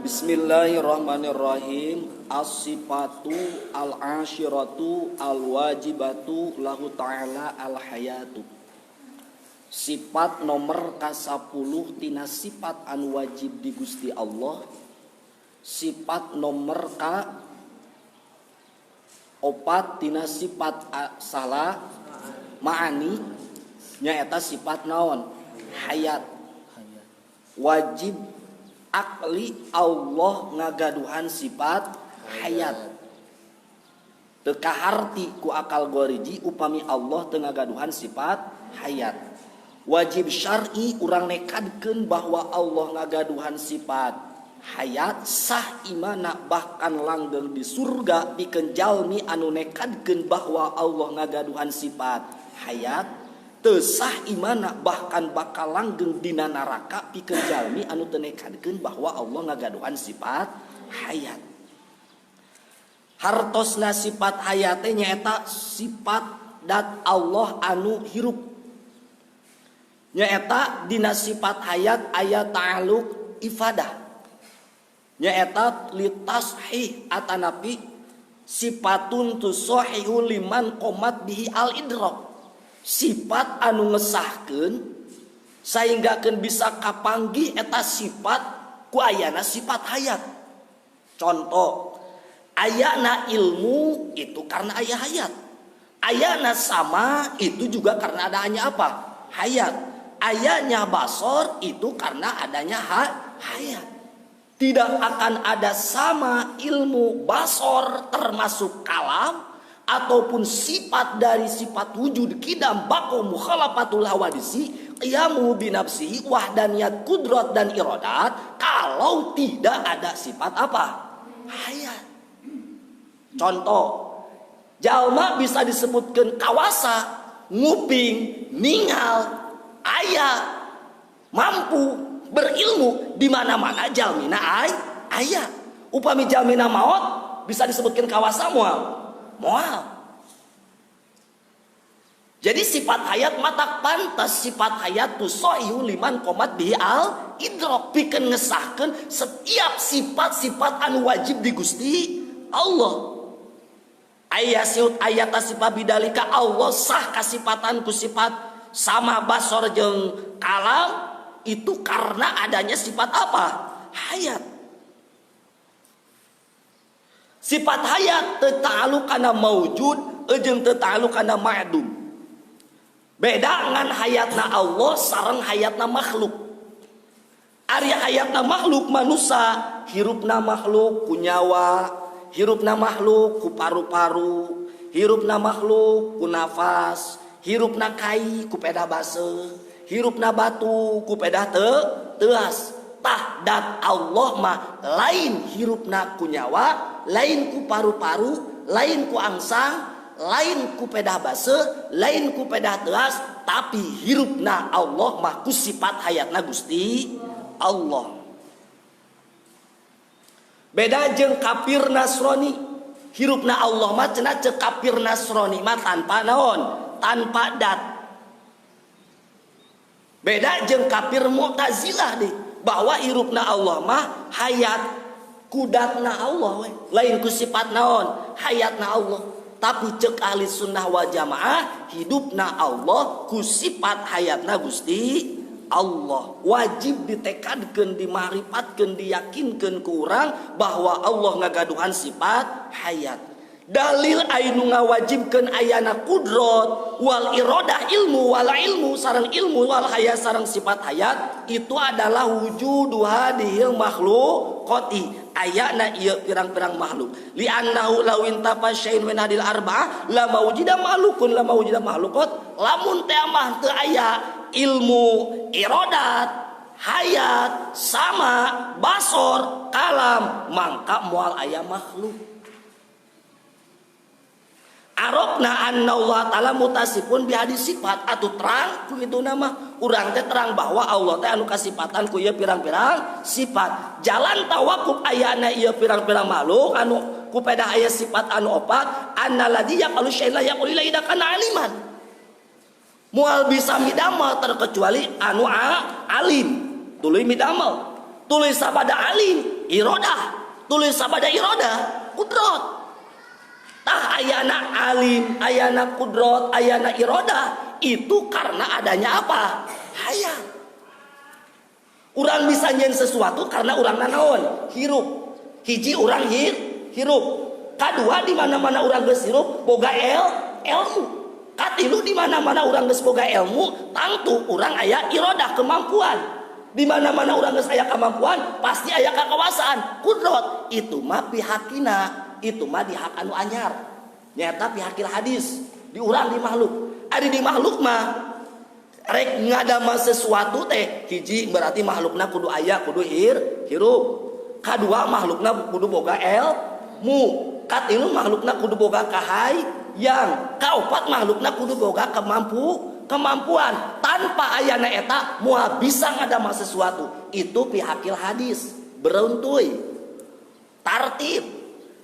Bismillahirrahmanirrahim. As-sifatu al-ashiratu al-wajibatu lahu ta'ala al-hayatu. Sifat nomor ka-10 tina sifat anu wajib di Gusti Allah. Sifat nomor ka-4 tina sifat salah ma'ani nyaeta sifat naon? Hayat. Wajib akli Allah ngagaduhan sifat hayat. Teu kaharti ku akal goriji upami Allah teu ngagaduhan sifat hayat. Wajib syar'i urang nekadkeun bahwa Allah ngagaduhan sifat hayat, sah imana bahkan langgeng di surga pikeun jalmi anu nekadkeun bahwa Allah ngagaduhan sifat hayat. Teu sah imana bahkan bakal langgeng dina neraka pikeun jalmi anu teu nekadkeun bahwa Allah ngagaduhan sifat hayat. Hartosna sifat hayat teh nyaeta sifat dat Allah anu hirup. Nyaeta dina sifat hayat aya ta'alluq ifadah. Nyaeta litashih atanapi sifatun tusahihu liman qomat bihi al-idrak. Sifat anu ngesahkeun sainggakeun bisa kapanggih eta sifat ku ayana sifat hayat. Contoh, ayana ilmu itu karena aya hayat. Ayana sama itu juga karena adanya apa? Hayat. Ayanya basor itu karena adanya hayat. Tidak akan ada sama ilmu basor termasuk kalam ataupun sifat dari sifat wujud kidam bako mukhalafatul hawadisi qiyamu binafsihi wahdaniyat kudrat dan iradat kalau tidak ada sifat apa? Hayat. Contoh, jalma bisa disebutkan kawasa, nguping, ningal, aya, mampu, berilmu di mana-mana jalmina aya. Upami jalmina maot bisa disebutkan kawasa moal. Jadi sifat hayat mata pantas sifat hayat tu sohihu liman qomat bihi al idrok pikeun ngesahkeun setiap sifat-sifat anu wajib di Gusti Allah. Ayasiut ayat sifat bidalika Allah sah kasifatan ku sifat sama basor jeung kalam itu karena adanya sifat apa? Hayat. Sifat hayat teu ta'alluq kana maujud jeung teu ta'alluq kana ma'dum. Beda ngan hayatna Allah sareng hayatna makhluk. Ari hayatna makhluk manusia, hirupna makhluk ku nyawa, hirupna makhluk ku paru-paru, hirupna makhluk ku nafas, hirupna kai ku peda base, hirupna batu ku peda teuas. Tah dat Allah mah lain hirupna ku nyawa, lain ku paru-paru, lain ku angsang, lain ku pedah base, lain ku pedah teas, tapi hirupna Allah mah ku sifat hayatna Gusti Allah. Beda jeung kafir Nasrani, hirupna Allah mah cenah ceuk kafir Nasrani mah tanpa naon? Tanpa dat. Beda jeung kafir Mu'tazilah deh, bahwa hirupna Allah mah hayat kudatna Allah we. Lain ku sifat naon? Hayatna Allah. Tapi cek ahli sunnah wal jamaah hidupna Allah ku sifat hayatna Gusti Allah. Wajib ditekadkeun, dimaripatkeun, diyakinkeun ku urang bahwa Allah ngagaduhan sifat hayat. Dalil anu ngawajibkeun ayana kudrat wal iradah ilmu wal ilmu sareng ilmu wal hayat sareng sifat hayat itu adalah wujudu hadhil makhluqati ayana ieu pirang-pirang makhluk li annahu law intafa syai'un min hadil arba'ah la mawjida makhlukun la mawjida makhluqat lamun teh mah teu aya ilmu iradat hayat sama basor kalam mangka moal aya makhluk. Arokna anna Allah ta'ala mutasifun bihadi sifat atuh terang ku itu nama urang teh terang bahwa Allah teh anu kasifatan ku ieu pirang-pirang sifat. Jalan tawakuf ayana ieu pirang-pirang makhluk anu ku peda aya sifat anu opat annaladzi yaqalu syai'an la yaqulu illa idza kana aliman. Moal bisa midamel terkecuali anu alim. Tuluy midamel. tulis sabada alim irodah, tulis sabada irodah kudrot. Tah ayana alim, ayana kudrot, ayana irodah, itu karena adanya apa? Hayat. Urang bisa nyen sesuatu karena urang nanaon hirup. Hiji urang hirup. Kadua di mana-mana urang geus hirup boga ilmu. Katilu di mana-mana urang geus boga ilmu, tangtu urang aya irodah kemampuan. Di mana-mana urang geus aya kemampuan, pasti aya kekuasaan. Kudrot itu mah pihakina, itu mah di hak anu anyar. Nyata pihakil hadis, di urang di makhluk. Ari di makhluk mah rek ngadama sesuatu teh, hiji berarti makhlukna kudu aya, kudu hirup. Kadua makhlukna kudu boga ilmu. Katilu makhlukna kudu boga yang kaopat makhlukna kudu boga kemampuan. Tanpa ayana eta moal bisa ngadama sesuatu, itu pihakil hadis beruntuy tartib.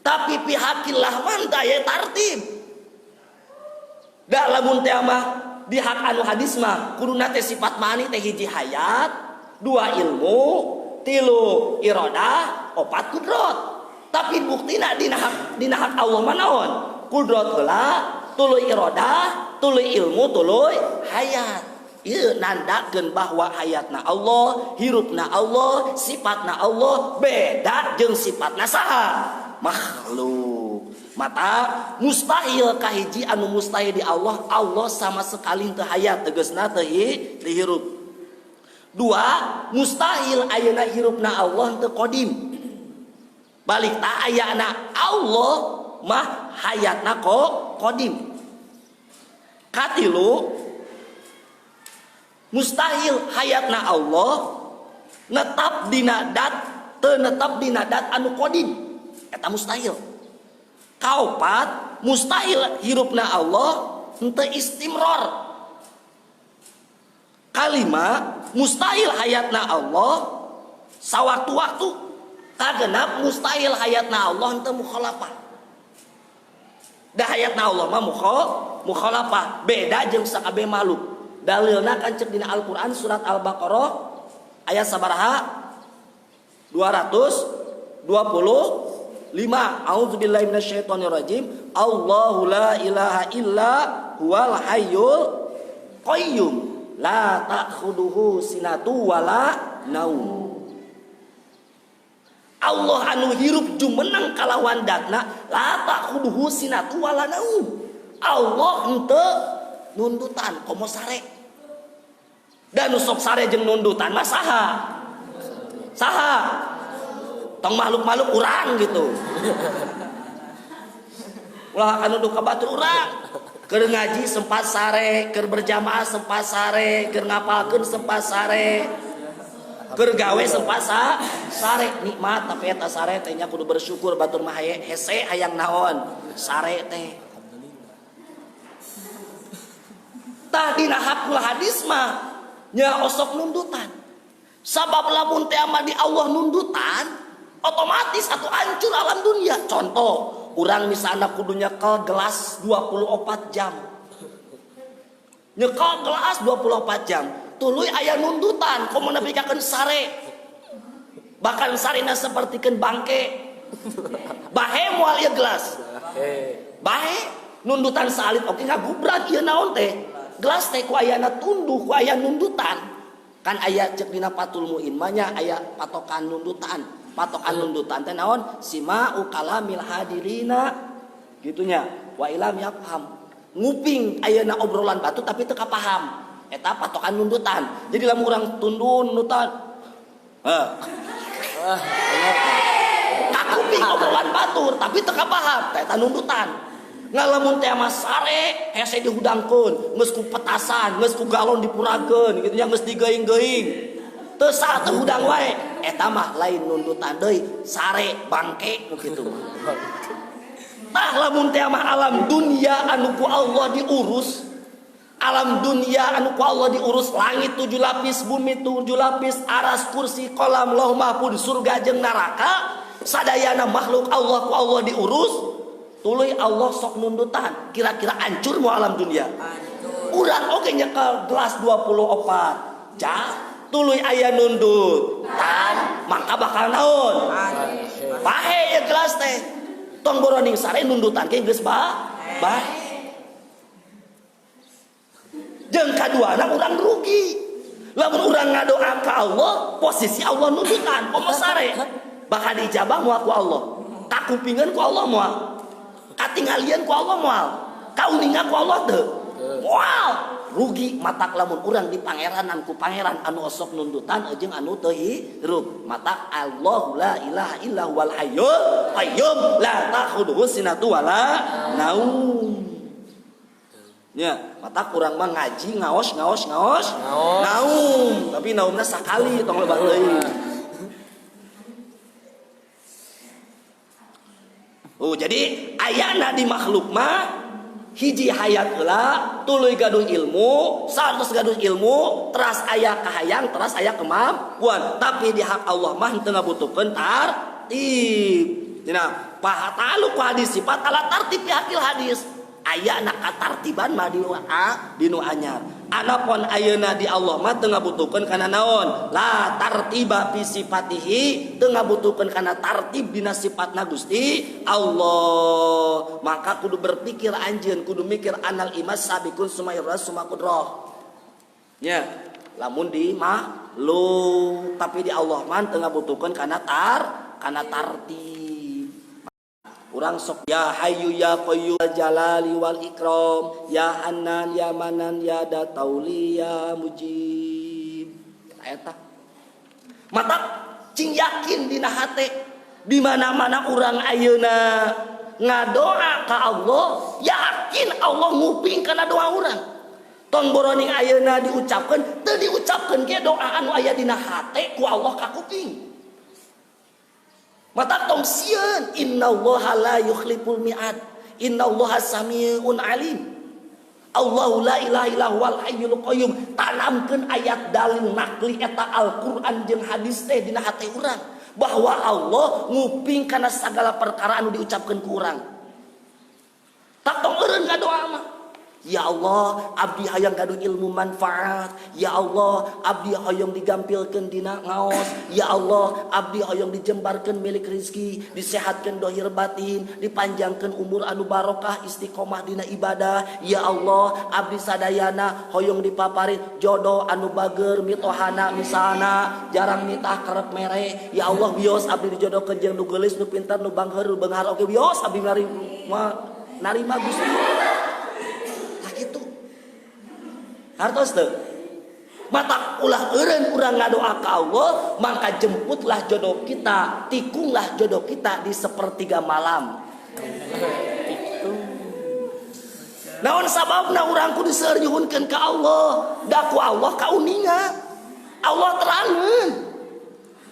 Tapi pihakil lahman daya tartib da lamun teh mah di hak anu hadis mah kuduna teh sifat mani teh hiji hayat, dua ilmu, tilu irodah, opat kudrot. Tapi buktina dina hak Allah manaon? Kudrot heula, tuluy irodah, tuluy ilmu, tuluy hayat. Ieu nandakeun bahwa hayatna Allah, hirupna Allah, sifatna Allah beda jeung sifatna saha? Makhluk. Mata mustahil kahiji anu mustahil di Allah, Allah sama sekali teu hayat, tegasna teu hirup. Dua, mustahil ayeuna hirupna Allah teu qadim. Balik ta ayana Allah mah hayatna qadim. Katilu mustahil hayatna Allah netap dina dat teu netap dina dat anu qadim, eta mustahil. Kaopat mustahil hirupna Allah henteu istimror. Kalima mustahil hayatna Allah sawaktu-waktu. Kagenap mustahil hayatna Allah henteu mukhalafah. Da hayatna Allah mah mukhalafah, beda jeung sakabeh makhluk. Dalilna kan cek dina Al-Qur'an surat Al-Baqarah ayat sabaraha? 225. A'udzubillahi minasyaitonirrajim. Allahu la ilaha illa huwal hayyul qayyum la ta'khuduhu sinatu wala naum. Allah anu hirup jumeneng kalawan datna la ta'khuduhu sinatu wala naum. Allah henteu nundutan komo sare. Dan sok sare jeung nundutan mah saha? Saha? Tong makhluk-makhluk urang gitu. Ulah anu duka batur urang. Keur ngaji sempat sare, keur berjamaah sempat sare, keur ngapalkeun sempat sare. Keur gawe sempat sare nikmat, tapi eta sare teh nya kudu bersyukur batur mah hese hayang naon? Sare teh. Tah dina hakul hadis mah nya osok nundutan. Sabab lamun teh mah di Allah nundutan, otomatis atuh hancur alam dunia. Contoh, urang misalna kudu nyekel gelas 24 jam. Nyekel gelas 24 jam. Tuluy aya nundutan, komo nepikeun sare. Bahkan sarina sapertikeun bangke. Bahe moal ieu gelas. Bahe nundutan salit oke ngagubrak ieu naon teh? Gelas teh ku ayana tunduh, ku aya nundutan. Kan aya cek dina Fathul Muin mah nya aya patokan nundutan. Patokan nundutan teh naon? Sima'u kalamil hadirina. Gitunya. Wa ilam yafham. Nguping ayeuna obrolan batu tapi teu kapaham. Eta patokan nundutan. Jadi lamun urang tundun nundutan. Kakuping obrolan batur tapi teu kapaham. Eta nundutan. Ngalamun teh mah sare hese dihudangkeun, geus ku petasan, geus ku galon dipurageun kitu nya geus digeuing-geuing. Teu sah teu hudang wae. Eta mah lain nundutan deui, sare bangke kitu. Tah lamun teh mah alam dunia anu ku Allah diurus. Alam dunia anu ku Allah diurus, langit 7 lapis, bumi 7 lapis, aras, kursi, kolam, lauh mahfuz, surga jeung neraka, sadayana makhluk Allah ku Allah diurus. Tuluy Allah sok nundutan, kira-kira hancur mau alam dunia. Urang oge nyekel gelas 24 jam, tuluy aya nundutan maka bakal naon bahe ya gelas teh tong boroning sare nundutan ge geus bahe jeung kaduana urang rugi lamun urang ngadoa ka Allah posisi Allah nundutan komo sare bakal dijabah moal ku Allah kakupingan ku Allah moal katinggalian ku Allah moal kauningan ku Allah teu moal rugi matak lamun urang di pangeranan ku pangeran anu osok nundutan jeung anu teu hirup matak Allahu la ilaha illa huwal hayyul qayyum la ta'khudhuhu sinatun wala naum nya matak urang mah ngaji ngaos naum tapi naumna sakali tong lebah teuing jadi ayana di makhluk mah hiji hayat heula tuluy gaduh ilmu satus gaduh ilmu teras aya kahayang teras aya kemampuan tapi di hak Allah mah teu ngabutuhkeun tartib dina pahataluk hadis sifat ala tartib di hakil hadis aya na katartiban mah di nu anyar anapun ayeuna di Allah mah teu ngabutuhkeun kana naon la tartiba fi sifatihi teu ngabutuhkeun kana tartib dina sifatna Gusti Allah maka kudu berpikir anjeun kudu mikir anal imas sabikun sumayra sumakudrah nya lamun di makhluk tapi di Allah mah teu ngabutuhkeun kana tartib urang sok ya hayyu ya qayyum jalali wal ikram ya hanan ya manan ya datauli ya mujib eta mata cing yakin dina hate di mana-mana urang ayeuna ngadoa ka Allah yakin Allah nguping kana doa urang tong boroning ayeuna diucapkeun teu diucapkeun ge doa anu aya dina hate ku Allah kakuping mata tong sieun innallaha la yukhliful mi'ad innallaha samiun alim Allahu la ilaha illa huwal hayyul qayyum tanamkeun ayat dalil nakli eta Al-Qur'an jeung hadis teh dina hate urang bahwa Allah nguping kana sagala perkara anu diucapkeun ku urang tak tong eureun ngadoa mah ya Allah abdi hayang gaduh ilmu manfaat ya Allah abdi hayang digampilkeun dina ngaos ya Allah abdi hayang dijembarkeun milik rezeki disehatkeun dohir batin dipanjangkeun umur anu barokah istiqomah dina ibadah ya Allah abdi sadayana hayang dipaparin jodoh anu bager mitohana misalna jarang mitah kerep mere ya Allah bios abdi dijodohkeun jeung nu geulis nu pintar nu bangheur nu beunghar oge bios abdi narima Gusti hartos teu mata ulah eureun urang ngadoa ka Allah maka jemputlah jodoh kita tikunglah jodoh kita di sepertiga malam itu naon sababna urang kudu seueur nyuhunkeun ka Allah da ku Allah kauningan Allah terangkeun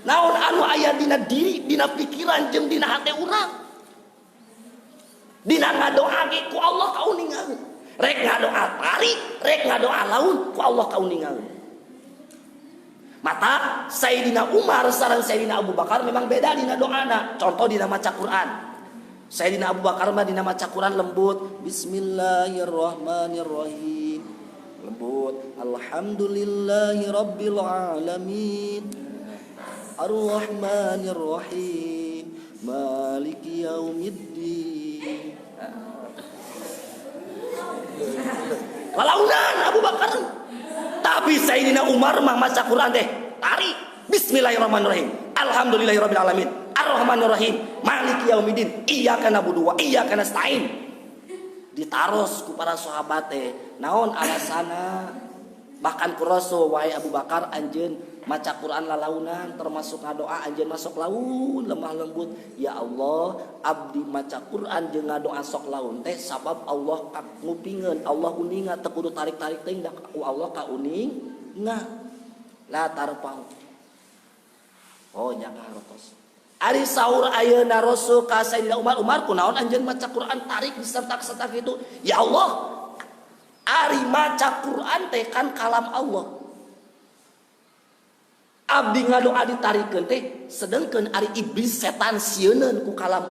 naon anu aya dina diri dina pikiran jeung dina hate urang dina ngadoa ge ku Allah kauningan rek ngadoa tarik, rek ngadoa laun, ku Allah kauningan. Mata Sayyidina Umar sareng Sayyidina Abu Bakar memang beda dina doana. Contoh dina maca Quran. Sayyidina Abu Bakar mah dina maca Quran lembut, Bismillahirrahmanirrahim. Lembut, Alhamdulillahirabbil alamin. Ar-Rahmanirrahim. Maliki yaumiddin. Walaunan Abu Bakar tapi Sayyidina Umar mah maca Quran teh tarik Bismillahirrahmanirrahim Alhamdulillahirabbil alamin Ar-Rahmanirrahim Maliki yaumiddin Iyyaka na'budu wa iyyaka nasta'in ditaros ku para sahabat teh naon alasana bahkan ku Rasul wahai Abu Bakar anjeun maca Quran lalaunan termasuk ngadoa anjeun masuk laun lemah lembut ya Allah abdi maca Quran jeung ngadoa sok laun teh sabab Allah ngupingeun Allah uninga teu kudu tarik-tarik teh da ku Allah ka uninga la tarpau oh nya kahartos ari saur ayeuna Rasul ka Sayyidina Umar kunaon anjeun maca Quran tarik disertak-sertak gitu ya Allah ari maca Quran teh kan kalam Allah abdi ngadoa ditarikeun teh sedengkeun ari iblis setan sieuneun ku kalam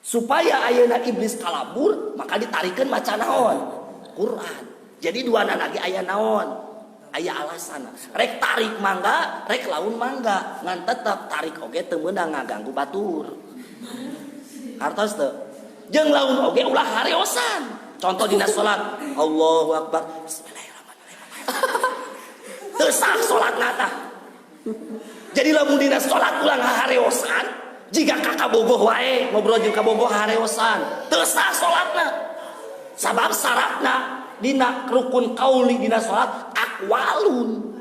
supaya ayeuna iblis kalabur maka ditarikeun maca naon Quran jadi duana lagi aya naon aya alasan. Rek tarik mangga, rek laun mangga, ngan tetep tarik oge teu meunang ngaganggu batur. Artos teu. Jeung laun oge ulah hariosan. Contoh dina salat, Allahu Akbar. Bismillahirrahmanirrahim. Teu sah salatna tah. Jadi lamun dina salat ulah hariosan, jika kakak bogoh wae ngobrol jeung kabogoh hariosan, teu sah salatna. Sabab syaratna dina rukun qauli dina salat aqwalun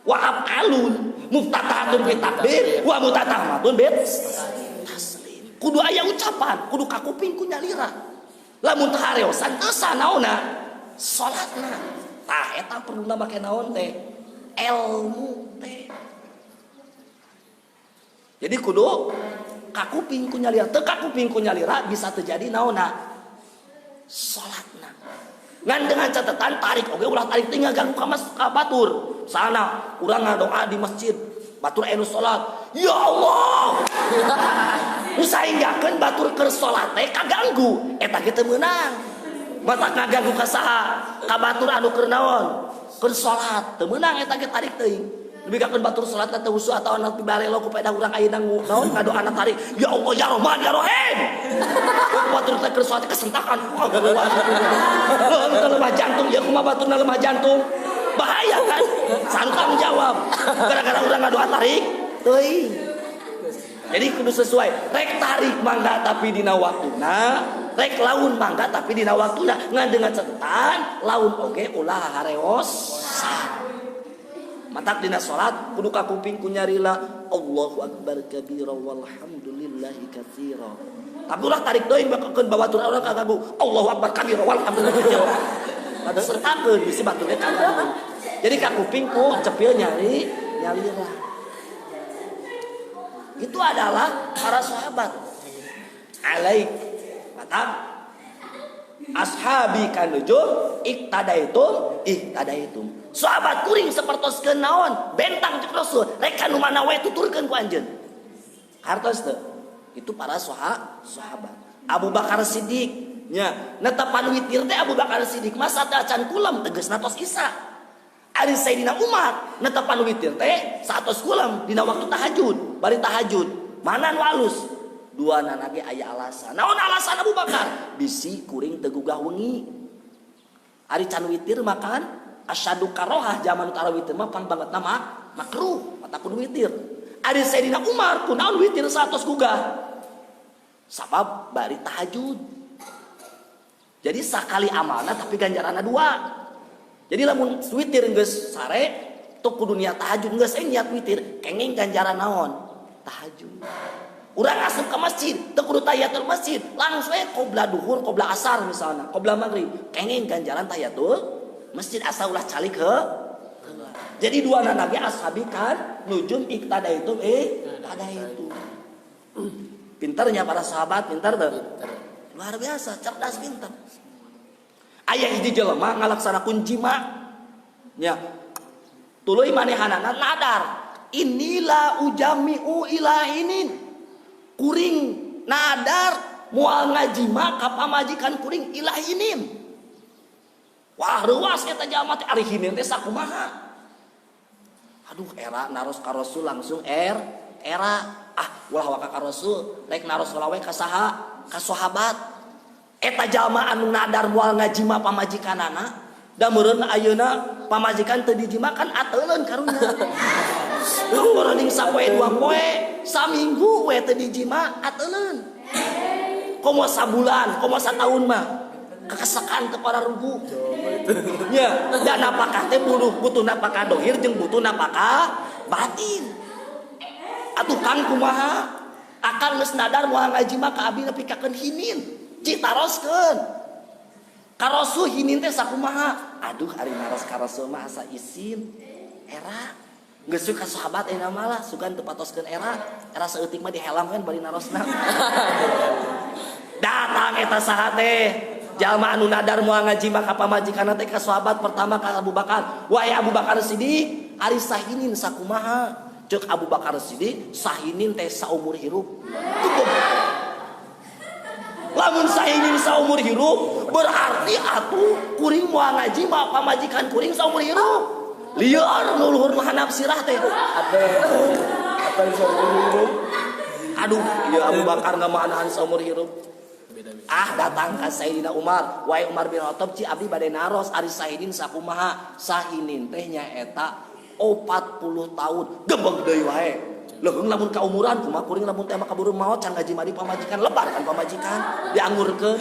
wa af'alun muftatahatun bi takbir wa mutatamatun bi taslim. Kudu aya ucapan, kudu kakuping ku nyalira. Lamun teu hareusan teu sanaonna salatna. Tah eta perluna make naon teh? Ilmu teh. Jadi kudu kakuping ku nyalira, teu kakuping ku nyalira bisa terjadi naonna? Salatna. Ngan dengan catatan tarik oge ulah tarik teh ngaganggu ka batur. Sana urang ngadoa di masjid, batur anu salat. Ya Allah. Usahakeun batur keur salat teh kaganggu, eta ge teu meunang. Matak ngaganggu ka saha? Ka batur anu keur naon? Keur salat. Teu meunang eta ge tarik teuing. Lebih kakeun batur salat teh husu atawa anu pibarelo ku peda urang ayeuna naon ngadoana tarik. Ya Allah ya Rahman ya Rahim. Batur teh keur salat kesentakan. Heuh lemah jantung ya kumaha baturna lemah jantung. Bahaya kan? Santang jawab. Gara-gara urang ngadoa tarik teuing. Jadi kudu sesuai. Rek tarik mangga tapi dina waktuna, rek laun mangga tapi dina waktuna. Ngan dengan catatan laun oge ulah hareosan. Matak dina salat kudu kakuping ku nyarila Allahu Akbar kabira walhamdulillahi katsira. Tapi ulah tarik deui bakakeun babatur urang kaganggu Allahu Akbar kabira walhamdulillahi katsira. Pada sertakeun bisi baturnya kaganggu. Jadi kakuping ku cepil nyalira. Itu adalah para sahabat. Alaik matak ashabi kanujum iktadaitum. Sahabat kuring sapertoskeun naon? Bentang cek Rasul. Rek ka nu mana wae tuturkeun ku anjeun. Hartos teu? Itu para sahabat. Abu Bakar Siddiq nya netepan witir teh Abu Bakar Siddiq masa teh acan kulam tegasna tos Isya. Ari Sayyidina Umar netepan witir teh satos kulam dina waktu tahajud, bari tahajud. Mana nu alus? Duana lagi aya alasan. Naon alasan Abu Bakar? Bisi kuring teu gugah wengi. Ari can witir makan asyadu karohah zaman tarawih mah pan banget nama makruh mata kudu witir. Ada Sayyidina Umar kunaon witir satos gugah sabab bari tahajud. Jadi sakali amalna tapi ganjaranna dua. Jadi lamun witir geus sare tuk kudu niat tahajud geus niat witir kenging ganjaran naon tahajud. Urang asup ke masjid teu kudu tahiyatul masjid langsung qobla duhur qobla asar misalna qobla maghrib kenging ganjaran tahiyatul masjid asa ulah calik ke. Jadi dua nabi ashabi kan nujum iktadaitum tadaitu. Pintarnya para sahabat, pintar tuh. Luar biasa, cerdas pintar. Aya hiji jelema ngalaksanakeun jima. Nya. Tuluy manehanana nadar. Inilah ujami'u ilahinin. Kuring nadar moal ngajima ka pamajikan kuring ilahinin. Wah ruas eta jalma teh ari hinin teh sakumaha. Aduh era naros ka Rasul langsung era ulah waka ka Rasul rek naros lawe ka saha ka sahabat. Eta jalma anu nadar moal ngajima pamajikanana da meureun ayeuna pamajikan teu dijimakan ateuleun karunya. Ngoronging sapoe dua poe saminggu we teu dijima ateuleun. Komo sabulan, komo sataun mah kekesakan ke para rugu. Ya, dan apakah teh butuh napakah dohir jeung butuh napakah batin. Atuh Kang kumaha? Akang geus nadar moal ngaji mah ka abdi nepikakeun hinin. Citaroskeun. Ka Rasul hinin teh sakumaha? Aduh ari naros ka Rasul mah asa isin. Era geus suka sahabat eta malah sugan teu patoskeun era saeutik mah dihelamkeun bari narosna. Datang eta saha teh? Jalma anu nadar moal ngaji mah ka pamajikanna teh ka sahabat pertama ka Abu Bakar. Wahai Abu Bakar Siddiq, ari sahinin sakumaha? Ceuk Abu Bakar Siddiq, sahinin teh saumur hirup. Lamun sahinin saumur hirup, berarti atuh kuring moal ngaji mah pamajikan kuring saumur hirup. Liar nu luhur mah handap sirah teh. Apa seumur hidup? Aduh, ya Abu Bakar nggak manahan seumur hidup. Datang ka Sayyidina Umar, wae Umar bin Khattab ci abdi bade naros ari sahidin sakumaha? Sahinin teh nyaeta 40 tahun. Gebeg deui wae. Leung lamun ka umuran kumaha kuring lamun teh kaburu maot can gaji madi pamajikan lebar kan pamajikan dianggurkeun.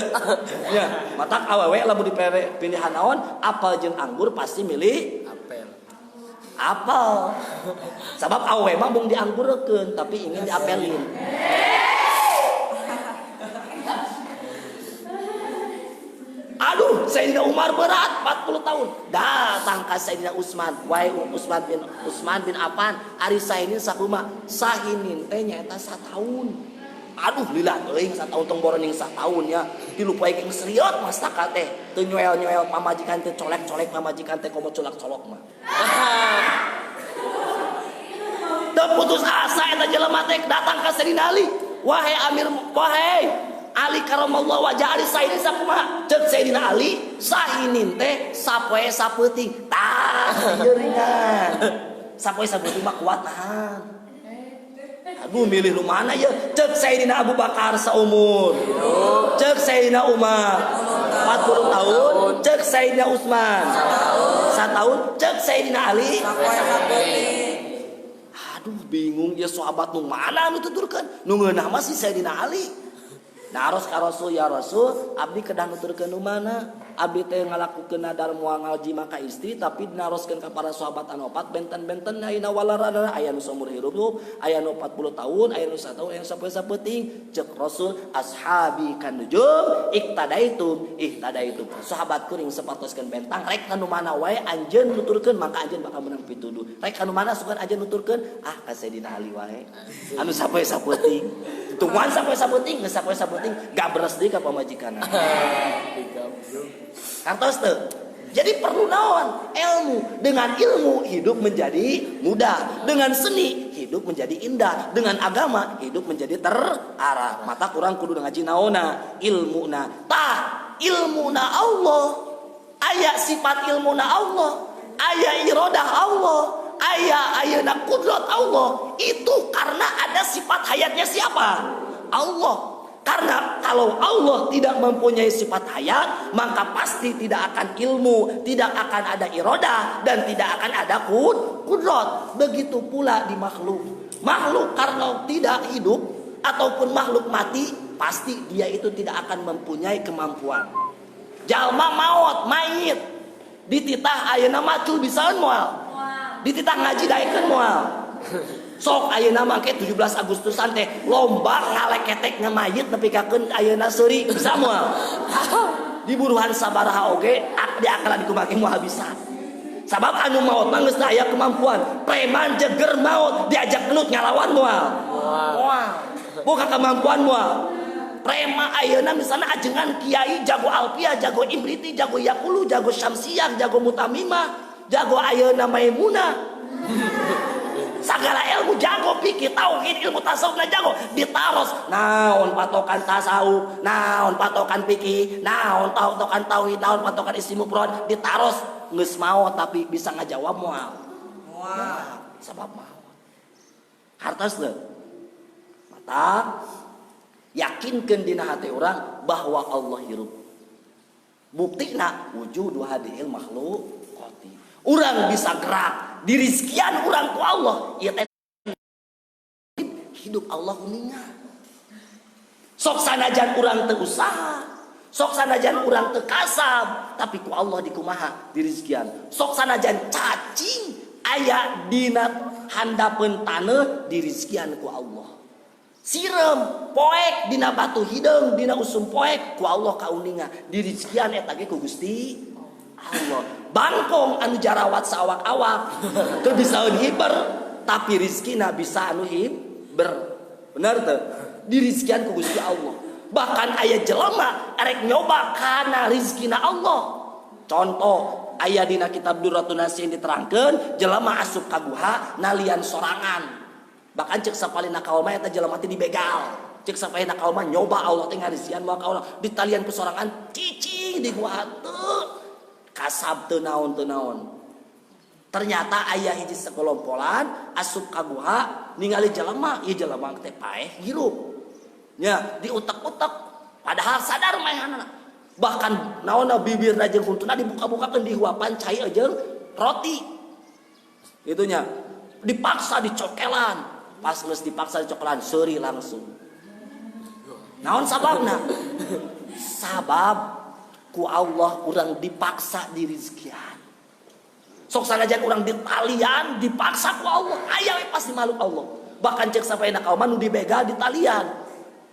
Ya, matak awewe lamun dipere pilihan naon apel jeung anggur pasti milih apel. Sabab awewe mah mung dianggurkeun tapi ingin diapelin. Aduh, Sayyidina Umar berat 40 tahun. Datang ka Sayyidina Utsman, wae Utsman bin Affan, ari sahinin sakumaha? Sahinin teh nyaeta 1 tahun. Aduh, lila teuing 1 tahun tong boroning 1 tahun ya. Dilupae geus seriot mastaka teh. Teu nyoel-nyoel pamajikan teh colek-colek pamajikan teh komo colak-colok mah. Teu putus asa eta jelema teh datang ka Sayyidina Ali. Wahai Amir, wahai Ali karamallahu wajah Ali sahinin sakumaha? Ceuk Sayyidina Ali sahinin teh sapoe sapeuting. Tah ringan. Sapoe sapeuting mah kuat nahan. Aduh milih lu mana ya? Ceuk Sayyidina Abu Bakar saumur. Ceuk Sayyidina Umar 40 tahun. Ceuk Sayyidina Utsman 1 tahun. Ceuk Sayyidina Ali aduh bingung ya sahabat nu mana nu tuturkeun? Nu ngeunah mah si Sayyidina Ali. Naros ka Rasul, ya Rasul, abdi kedah nuturkeun nu mana? Abdi teh ngalakukeun nadar moal ngaji maka istri tapi naroskeun ka para sahabat anu opat benten-benten ayeuna walarana aya nu saumur hirup, aya nu 40 tahun, aya nu 1 tahun, aya nu sapoe-sapeuting. Ceuk Rasul, ashabi kan nujum iktadaitum. Sahabat kuring sapartoskeun bentang rek ka nu mana wae anjeun nuturkeun maka anjeun bakal menang pituduh. Rek ka nu mana sugan anjeun nuturkeun? Ka Sayyidina Ali wae. Anu sapoe-sapeuting. Tungguan sapoe-sapeuting, geus sapoe-sapeuting gabres deui ka pamajikanna. Kantos teu. Jadi perlu naon? Ilmu. Dengan ilmu hidup menjadi mudah. Dengan seni hidup menjadi indah. Dengan agama hidup menjadi terarah. Mata kurang kudu ngaji naona? Ilmuna. Tah ilmuna Allah. Aya sifat ilmuna Allah. Aya iradah Allah. Ayeuna kudrat Allah. Itu karena ada sifat hayatnya siapa? Allah. Karena kalau Allah tidak mempunyai sifat hayat, maka pasti tidak akan ilmu, tidak akan ada iradah, dan tidak akan ada kudrat. Begitu pula di makhluk. Makhluk karena tidak hidup ataupun makhluk mati, pasti dia itu tidak akan mempunyai kemampuan. Jalma maut, mayit, dititah ayeuna macul bisaeun moal. Dititah ngaji daekeun moal. Sok ayeuna mah ke 17 Agustusan teh lomba ngaleketek mayit nepikakeun ayeuna seuri bisa moal. Di buruhan sabaraha oge di akalan dikumake moal bisa. Sabab anu maot mah geus aya kemampuan. Preman jeger maut diajak gelut ngalawan moal. Moal. Bukan kemampuan moal. Prema ayeuna misalna ajengan kiai jago alfiah, jago imriti, jago yaqulu, jago syamsiyah, jago mutamimah, jago ayeuna maimunah. Sagala ilmu jago pikir tauhid ilmu tasawuf na jago ditaros naon patokan tasawuf naon patokan fikih naon patokan tauhid naon patokan ismu mufrad ditaros geus maot tapi bisa ngajawab moal sabab maot hartos teu mata yakinkeun dina hati urang bahwa Allah hirup buktina wujudu hadhil makhluqati urang bisa gerak dirizkian urang ku Allah ieu teh hidup Allah uningan sok sanajan urang teu usaha sok sanajan urang teu kasab tapi ku Allah dikumaha dirizkian sok sanajan cacing aya dina handapeun taneuh dirizkian ku Allah sirem poek dina batu hideung dina usum poek ku Allah kauningan dirizkian eta ge ku Gusti Allah. Bangkong anu jarawat sawak-awak teu bisaeun hiber tapi rizkina bisa anu hiber. Bener teu? Dirizkian ku Gusti Allah. Bahkan aya jelema erek nyoba kana rizkina Allah. Contoh aya dina kitab Durratun Nasihin diterangkeun jelema asup ka guha nalian sorangan. Bahkan ceuk sapalina kaul mah eta jelema teh dibegal. Ceuk sapalina kaul mah nyoba Allah teh ngarizkian moal ka Allah ditalian ku sorangan cicing di guha teu kasab teu naon Ternyata aya hiji sekelompolan asup ka guha ningali jelema, ieu jelema teh paeh hirup. Nya diutek-utek padahal sadar maehanana. Bahkan naonna bibirna jeung huntuna dibuka-bukakeun dihuapan cai jeung roti. Itunya dipaksa dicokelan. Pas geus dipaksa dicokelan seuri langsung. Naon sababna? Sabab ku Allah urang dipaksa dirizkian. Sok sanajan urang ditalian dipaksa ku Allah, aya we pasti makhluk Allah. Bahkan cek sapaina kaum nu dibegal ditalian.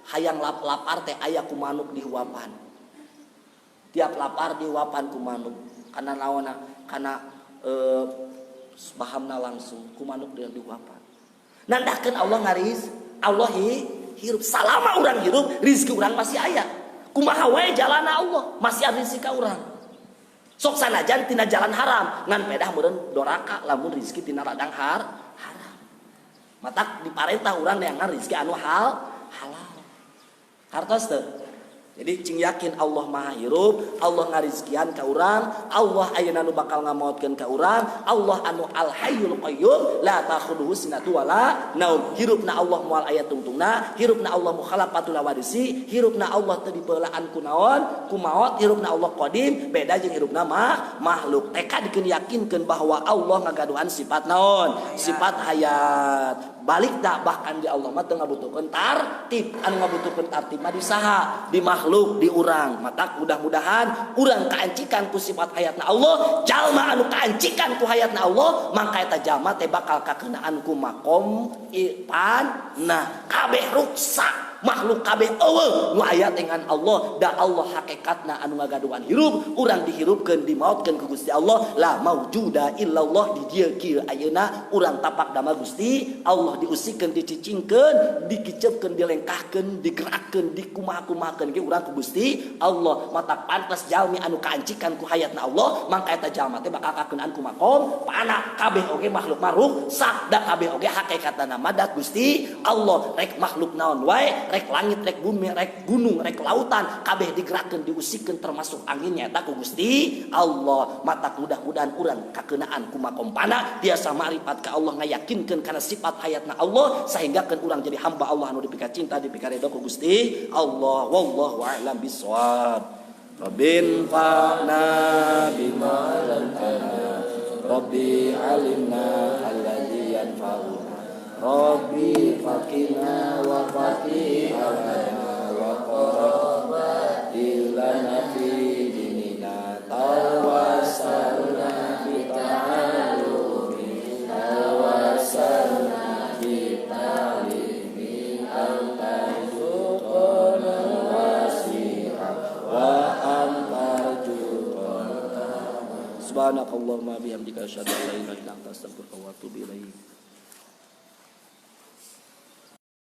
Hayang lapar teh aya ku manuk dihuapan. Tiap lapar dihuapan ku manuk. Kana naonna? Kana pahamna langsung ku manuk dihuapan. Nandahkeun Allah ngaris, Allah hirup salama urang hirup, rezeki urang masih aya. Kumaha wae jalanna Allah, masih ada rezeki ka urang. Sok sanajan tina jalan haram, ngan pedah meureun doraka lamun rezeki tina ladang haram. Matak diparentah urang neangan rezeki anu halal. Hartos teu? Jadi cing yakin Allah Maha Hirup, Allah ngarizkian ka urang, Allah ayeuna nu bakal ngamaotkeun ka urang, Allah anu Al Hayyul Qayyum, la ta'khudhuhu sinatun wala naum. Hirupna Allah moal aya tungtungna, hirupna Allah mukhalafatul lawarisi, hirupna Allah teu dipeulaan ku naon, ku maot, hirupna Allah qadim, beda jeung hirupna makhluk. Teka dikeun yakinkeun bahwa Allah ngagaduhan sifat naon? Sifat hayat. Balik dah bahkan di Allah mah teu ngabutuhkeun tartib, anu ngabutuhkeun tartib mah di saha? Di makhluk, di urang. Mata mudah-mudahan urang kaancikan ku sifat hayatna Allah, jalma anu kaancikan ku hayatna Allah, mangka eta jalma teh bakal kakeunaan ku makom ipan. Nah, kabeh ruksak. Makhluk kabeh eueuh nu aya dengan Allah, da Allah hakikatna anu ngagaduhan hirup, urang dihirupkeun dimaotkeun ku Gusti Allah, la maujuda illallah di dieu kieu ayeuna urang tapak dama Gusti Allah diusikeun dicicingkeun, dikiceupkeun, dilengkahkeun, digerakkeun, dikumaha-kumahakeun ge urang ku Gusti Allah. Mata pantes jalmi anu kaancikan ku hayatna Allah, mangka eta jalma teh bakal kakeunaan ku makom pana. Kabeh oge makhluk maruk sak da kabeh oge hakikatna nama da Gusti Allah. Rek makhluk naon wae, rek langit, rek bumi, rek gunung, rek lautan, kabeh digerakkeun diusikeun termasuk anginnya eta ku Gusti Allah. Mata mudah-mudahan urang kakeunaan ku makom pana biasa ma'rifat ka Allah, ngayakinkeun kana sifat hayatna Allah, sehingga kan urang jadi hamba Allah anu dipika cinta dipika ridho ku Gusti Allah. Wallahu a'lam bishawab. Rabbin fa'na bima 'allamtana, Rabbi alimna alladzi yanfa'una, Rabbi faqina wa faqih alana wa qaraba ilana fi dinina tawassalna bi ta'alumi tawassalna bi ta'limi al-tajukona wasi'a wa antarjukona. Subhanakallahumma bihamdika asyhadu an la ilaha illa anta astaghfiruka wa atubu ilaik.